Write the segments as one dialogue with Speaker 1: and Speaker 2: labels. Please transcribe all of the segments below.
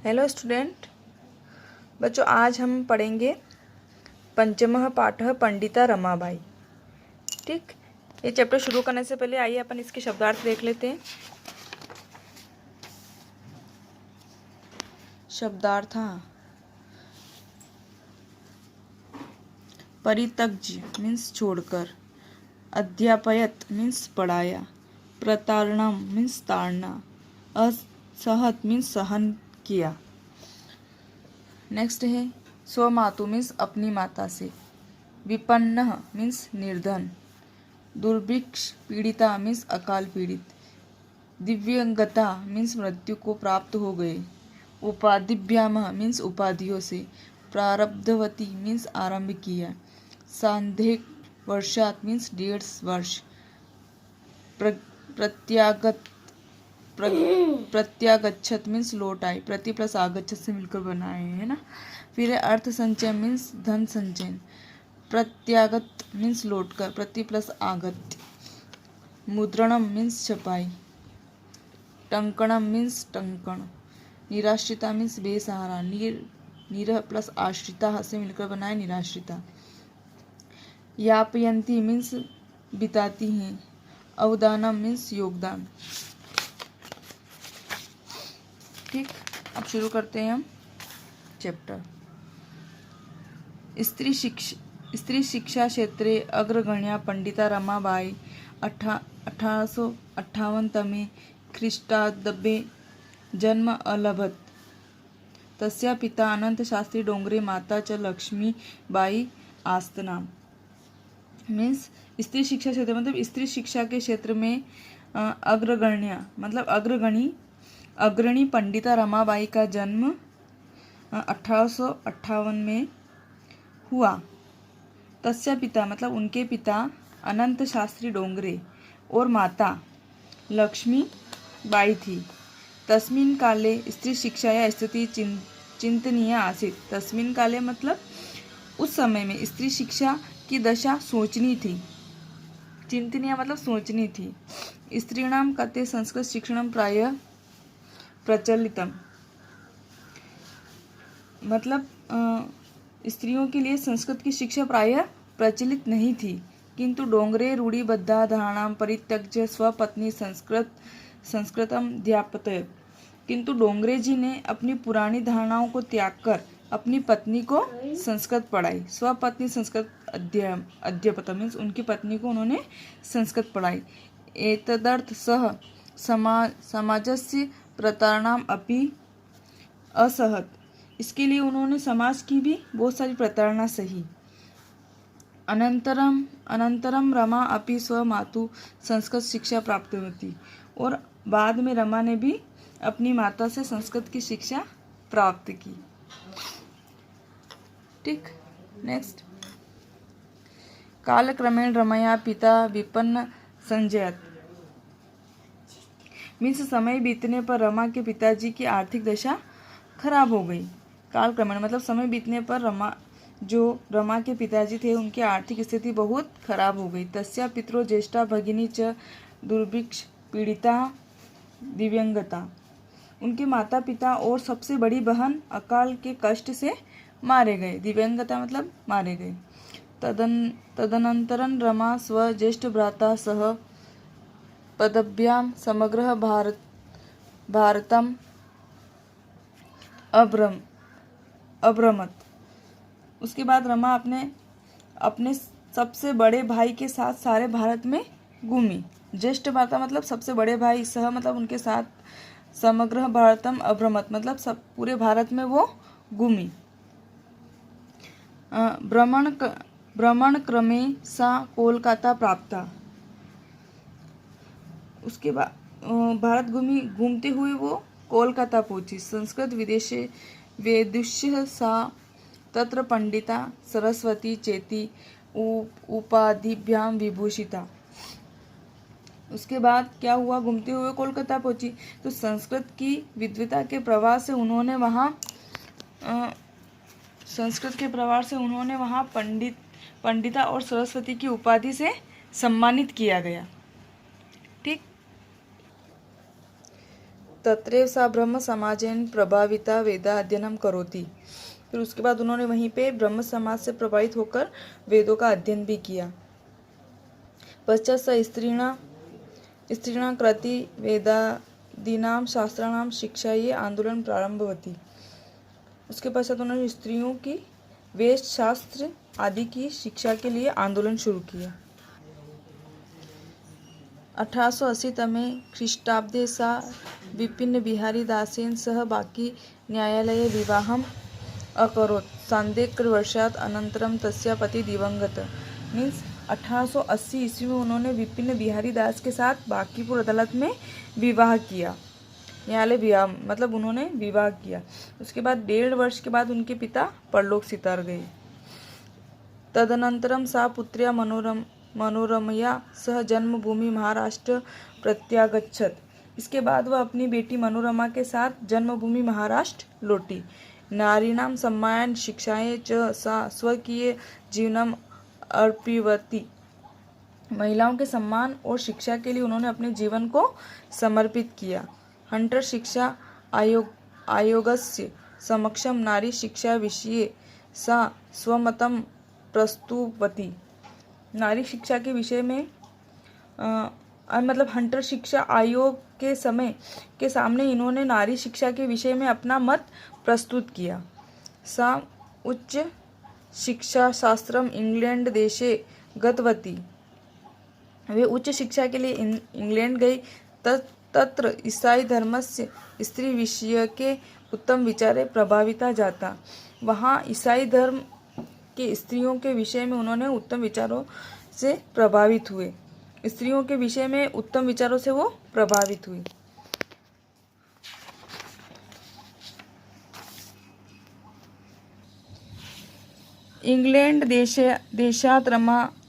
Speaker 1: Hello student बच्चों, आज हम पढ़ेंगे पंचमः पाठः पंडिता रमाबाई। ठीक, ये चैप्टर शुरू करने से पहले आइए अपन इसके शब्दार्थ देख लेते हैं। शब्दार्थ, परित्यज्य मीन्स छोड़कर, अध्यापयत मीन्स पढ़ाया, प्रतारणम मीन्स ताड़ना, असहत मीन्स सहन किया। नेक्स्ट है स्वमातु मीन्स अपनी माता से, विपन्न मीन्स निर्धन, दुर्भिक्ष पीड़िता मीन्स अकाल पीड़ित, दिव्यंगता मीन्स मृत्यु को प्राप्त हो गए, उपाधिभ्याम मीन्स उपाधियों से, प्रारब्धवती मीन्स आरंभ किया, सांध्यक वर्षात मीन्स 1.5 वर्ष, प्रत्यागच्छत मीन्स लौट आए, प्रति प्लस आगच्छत से मिलकर बनाए है ना। फिर है अर्थ संचय मीन्स धन संचयन, प्रत्यागत मीन्स लौट कर, प्रति प्लस आगत, मुद्रणम मीन्स छपाई, टंकणम मीन्स टंकण, निराश्रिता मीन्स बेसहारा, निरह प्लस आश्रिता से मिलकर बनाए निराश्रिता, यापयंती मीन्स बिताती हैं, अवदानम मीन्स योगदान। ठीक, अब शुरू करते हैं हम चैप्टर। स्त्री शिक्षा क्षेत्रे अग्रगण्या पंडिता रमाबाई 1858 तमे ख्रीष्टाब्दे जन्म अलभत। तस्या पिता अनंत शास्त्री डोंगरे, माता च लक्ष्मीबाई आस्तनाम। मीन्स स्त्री शिक्षा क्षेत्र मतलब स्त्री शिक्षा के क्षेत्र में अग्रगण्या मतलब अग्रणी पंडिता रमाबाई का जन्म 1858 में हुआ। तस्या पिता मतलब उनके पिता अनंत शास्त्री डोंगरे और माता लक्ष्मी बाई थी। तस्मिन् काले स्त्री शिक्षा या स्थिति चिंतनीय आसीत्। तस्मिन् काले मतलब उस समय में स्त्री शिक्षा की दशा सोचनी थी, चिंतनीय मतलब सोचनी थी। स्त्रीणाम कते संस्कृत शिक्षणम प्रायः प्रचलितम मतलब स्त्रियों के लिए संस्कृत की शिक्षा प्रायः प्रचलित नहीं थी। किंतु डोंगरे रूढ़िबद्धा धारणाम परित्यज्य स्वपत्नी संस्कृतम अध्यापयत्। किंतु डोंगरे जी ने अपनी पुरानी धारणाओं को त्याग कर अपनी पत्नी को संस्कृत पढ़ाई। स्वपत्नी संस्कृत अध्यापयत् मीन्स उनकी पत्नी को उन्होंने संस्कृत पढ़ाई। एतदर्थ सह समाजस्य प्रतारणाम अपि असहत। इसके लिए उन्होंने समाज की भी बहुत सारी प्रताड़ना सही। अनंतरम रमा अपि स्वमातु संस्कृत शिक्षा प्राप्त होती। और बाद में रमा ने भी अपनी माता से संस्कृत की शिक्षा प्राप्त की। ठीक, नेक्स्ट कालक्रमेण रमया पिता विपन्न संजयत। मीन्स समय बीतने पर रमा के पिताजी की आर्थिक दशा खराब हो गई। कालक्रमेण मतलब समय बीतने पर रमा के पिताजी थे उनकी आर्थिक स्थिति बहुत खराब हो गई। तस्या पितरो ज्येष्ठा भगिनी च दुर्भिक्ष पीड़िता दिव्यंगता। उनके माता पिता और सबसे बड़ी बहन अकाल के कष्ट से मारे गए। दिव्यंगता मतलब मारे गए। तदनंतरं रमा स्वज्येष्ठ भ्राता सह पदभ्यां समग्र भारतम अभ्रमत। उसके बाद रमा अपने सबसे बड़े भाई के साथ सारे भारत में घूमी। ज्येष्ठ भ्राता मतलब सबसे बड़े भाई, सह मतलब उनके साथ, समग्र भारतम अभ्रमत मतलब सब पूरे भारत में वो घूमी। भ्रमण क्रमे सा कोलकाता प्राप्ता। उसके बाद भारत घूमते हुए वो कोलकाता पहुंची। संस्कृत विदेशे वेदुष्य सा तत्र पंडिता सरस्वती चेती उपाधिभ्याम विभूषिता। उसके बाद क्या हुआ, घूमते हुए कोलकाता पहुंची तो संस्कृत की विद्वता के प्रभाव से उन्होंने वहाँ पंडिता और सरस्वती की उपाधि से सम्मानित किया गया। ठीक, तत्रैव सा ब्रह्म समाजेन प्रभाविता वेदाध्ययनं करोति। फिर उसके बाद उन्होंने वहीं पे ब्रह्म समाज से प्रभावित होकर वेदों का अध्ययन भी किया। पश्चात स स्त्रीणां कृति वेदादीनां शास्त्राणां शिक्षायै आंदोलन प्रारंभवती। उसके पश्चात उन्होंने स्त्रियों की वेद शास्त्र आदि की शिक्षा के लिए आंदोलन शुरू किया। 1880 तमे ख्रीष्टाब्दे सा विपिन बिहारी दासेन सह बाकी न्यायालये विवाहम् अकरोत्। सार्धैकवर्षात् अनन्तरं तस्या पति दिवंगत। मीन्स 1880 ईस्वी में उन्होंने विपिन बिहारी दास के साथ बांकीपुर अदालत में विवाह किया। न्यायालय विवाह मतलब उन्होंने विवाह किया। उसके बाद 1.5 वर्ष के बाद उनके पिता परलोक सितार गए। तदनंतरम सा पुत्र्या मनोरमया सह जन्मभूमि महाराष्ट्र प्रत्यागच्छत। इसके बाद वह अपनी बेटी मनोरमा के साथ जन्मभूमि महाराष्ट्र लौटी। नारीणां सम्मान शिक्षाएं च सा स्वकीय जीवनम अर्पितवती। महिलाओं के सम्मान और शिक्षा के लिए उन्होंने अपने जीवन को समर्पित किया। हंटर शिक्षा आयोगस्य समक्षम नारी शिक्षा विषये सा स्वमतं प्रस्तुतवती। नारी शिक्षा के विषय में मतलब हंटर शिक्षा आयोग के सामने इन्होंने नारी शिक्षा के विषय में अपना मत प्रस्तुत किया। सा उच्च शिक्षा शास्त्रम इंग्लैंड देशे गतवती। वे उच्च शिक्षा के लिए इंग्लैंड गई। तत्र ईसाई धर्मस्य स्त्री विषयके उत्तम विचारे प्रभाविता जाता। वहाँ ईसाई धर्म के स्त्रियों के विषय में उन्होंने उत्तम विचारों से प्रभावित हुए। स्त्रियों के विषय में उत्तम विचारों से वो प्रभावित हुई। इंग्लैंड देशात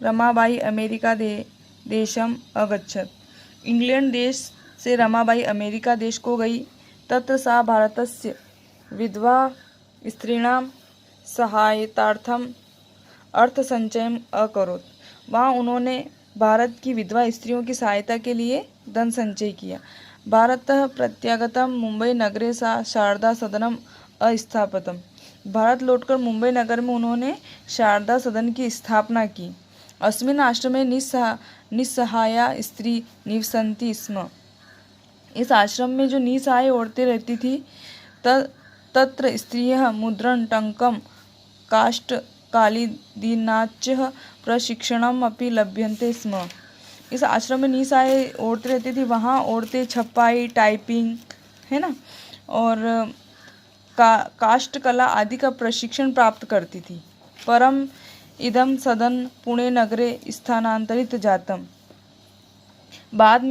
Speaker 1: रमाबाई अमेरिका देशम अगच्छत। इंग्लैंड देश से रमाबाई अमेरिका देश को गई। तत्र सा भारतस्य विधवा स्त्रीणां सहायतार्थम अर्थसंचयम् अकरोत्। वहाँ उन्होंने भारत की विधवा स्त्रियों की सहायता के लिए धन संचय किया। भारततः प्रत्यागतम मुंबई नगरे सा शारदा सदनम अस्थापितम। भारत लौटकर मुंबई नगर में उन्होंने शारदा सदन की स्थापना की। अस्मिन् आश्रमे निस्सहाया स्त्री निवसन्ति स्म। इस आश्रम में जो निसहाय औरतें रहती थी तत्र स्त्रियः मुद्रण टंकम काष्ठ कालिदीनाच प्रशिक्षणम अपि लभ्यन्ते स्म। इस आश्रम में निसहाय औरतें रहती थी। वहाँ औरतें छपाई टाइपिंग है ना और काष्ठ कला आदि का प्रशिक्षण प्राप्त करती थी। परम इदम सदन पुणे नगरे स्थानांतरित जातम। बाद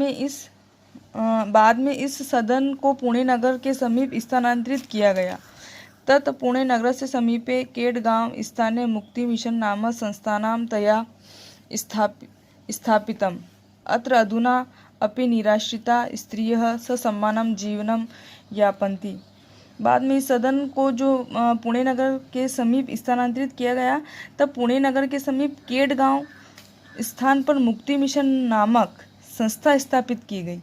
Speaker 1: में इस सदन को पुणे नगर के समीप स्थानांतरित किया गया। तत् पुणे नगर से समीपे केडगांव स्थाने मुक्ति मिशन नामक संस्थानां तया स्थापितम्। अत्र अधुना अपि निराश्रिता स्त्रियः ससम्मानं जीवनं यापन्ति। बाद में इस सदन को जो पुणे नगर के समीप स्थानांतरित किया गया तब पुणे नगर के समीप केडगांव स्थान पर मुक्ति मिशन नामक संस्था स्थापित की गई।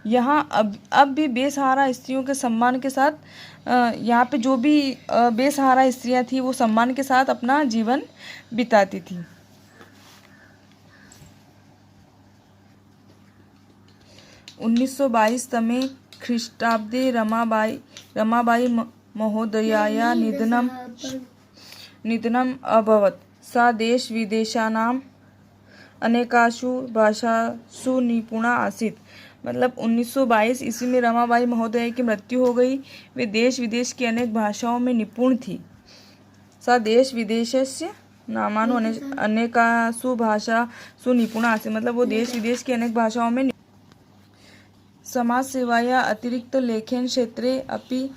Speaker 1: यहाँ अब भी बेसहारा स्त्रियों के सम्मान के साथ यहाँ पे जो भी बेसहारा स्त्रियाँ थी वो सम्मान के साथ अपना जीवन बिताती थी। (1922) तमे ख्रीष्टाब्दे रमाबाई महोदयाया निधनम् अभवत्। सा देश विदेशानाम् अनेकासु भाषासु निपुणा आसीत्। मतलब 1922 ईस्वी में रमाबाई महोदया की मृत्यु हो गई। वे देश विदेश की अनेक भाषाओं में निपुण थी। सा देश विदेशस्य नामानु अनेकासु भाषासु निपुणा आसीत्। मतलब वो देश विदेश की अनेक भाषाओं में समाज सेवाया अतिरिक्त लेखन क्षेत्रे अपि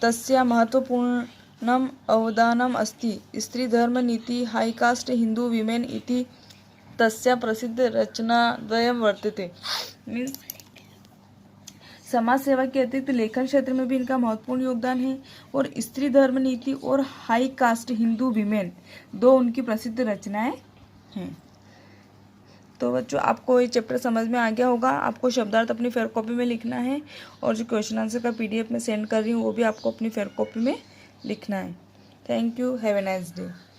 Speaker 1: तस्या महत्वपूर्णम् अवदानम् अस्ति। स्त्री धर्म नीति हाई कास्ट हिंदू विमेन इति तस्या प्रसिद्ध रचनाद्वयं वर्तते। मीन्स समाज सेवा के अतिरिक्त लेखन क्षेत्र में भी इनका महत्वपूर्ण योगदान है। और स्त्री धर्म नीति और हाई कास्ट हिंदू विमेन दो उनकी प्रसिद्ध रचनाएं हैं। तो बच्चों आपको ये चैप्टर समझ में आ गया होगा। आपको शब्दार्थ अपनी फेयर कॉपी में लिखना है और जो क्वेश्चन आंसर का PDF में सेंड कर रही हूँ वो भी आपको अपनी फेयर कॉपी में लिखना है। Thank you. Have a nice day.